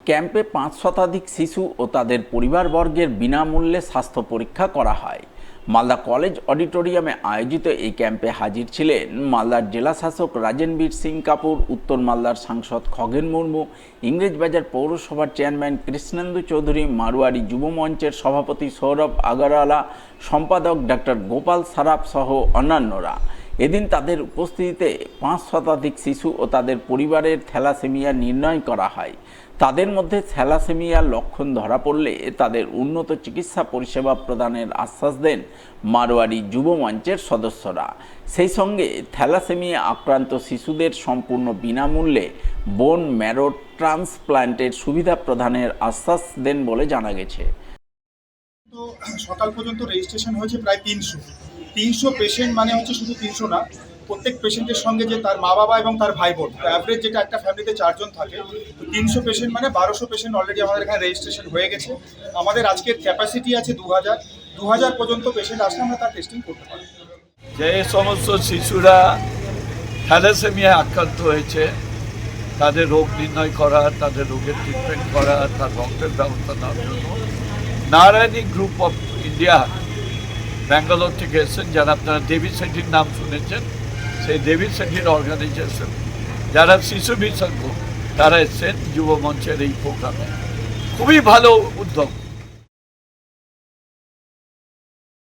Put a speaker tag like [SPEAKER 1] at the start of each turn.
[SPEAKER 1] ক্যাম্পে ৫ শতাধিক শিশু ও তাদের পরিবারবর্গের বিনামূল্যে স্বাস্থ্য পরীক্ষা করা হয়। মালদা কলেজ অডিটোরিয়ামে আয়োজিত এই ক্যাম্পে হাজির ছিলেন মালদার জেলাশাসক রাজেনবীর সিং কাপুর, উত্তর মালদার সাংসদ খগেন মুর্মু, ইংরেজবাজার পৌরসভার চেয়ারম্যান কৃষ্ণেন্দু চৌধুরী, মারোয়ারি যুব মঞ্চের সভাপতি সৌরভ আগরওয়ালা, সম্পাদক ডক্টর গোপাল সারাফ সহ অন্যান্যরা। এদিন তাদের উপস্থিতিতে ৫ শতাধিক শিশু ও তাদের পরিবারের থ্যালাসেমিয়া নির্ণয় করা হয়। তাদের মধ্যে থ্যালাসেমিয়ার লক্ষণ ধরা পড়লে তাদের উন্নত চিকিৎসা পরিষেবা প্রদানের আশ্বাস দেন মারোয়ারি যুব মঞ্চের সদস্যরা। সেই সঙ্গে থ্যালাসেমিয়া আক্রান্ত শিশুদের সম্পূর্ণ বিনামূল্যে বোন ম্যারো ট্রান্সপ্লান্টের সুবিধা প্রদানের আশ্বাস দেন বলে জানা গেছে।
[SPEAKER 2] তো সকাল পর্যন্ত রেজিস্ট্রেশন হয়েছে প্রায় ৩০০ পেশেন্ট, মানে হচ্ছে শুধু ৩০০ না, প্রত্যেক পেশেন্টের সঙ্গে যে তার মা বাবা এবং তার ভাই বোন, অ্যাভারেজ যেটা একটা ফ্যামিলিতে 4 জন থাকে, তো ৩০০ পেশেন্ট মানে ১২০০ পেশেন্ট অলরেডি আমাদের এখানে রেজিস্ট্রেশন হয়ে গেছে। আমাদের আজকের ক্যাপাসিটি আছে ২০০০ পর্যন্ত পেশেন্ট আসলে আমরা তার টেস্টিং করতে পারি।
[SPEAKER 3] যে সমস্ত শিশুরা থ্যালাসেমিয়া আক্রান্ত হয়েছে তাদের রোগ নির্ণয় করা, তাদের রোগের ট্রিটমেন্ট করা, তার রক্তের ব্যবস্থা নেওয়ার জন্য Narayani group of India Bangalore থেকে এসেছেন, যারা আপনারা দেবী সেঠির নাম শুনেছেন, সেই দেবী সেঠির অর্গানাইজেশন যারা শিশু বিশেষজ্ঞ তারা এসেছেন যুব মঞ্চের এই প্রোগ্রামে। খুবই ভালো উদ্যোগ।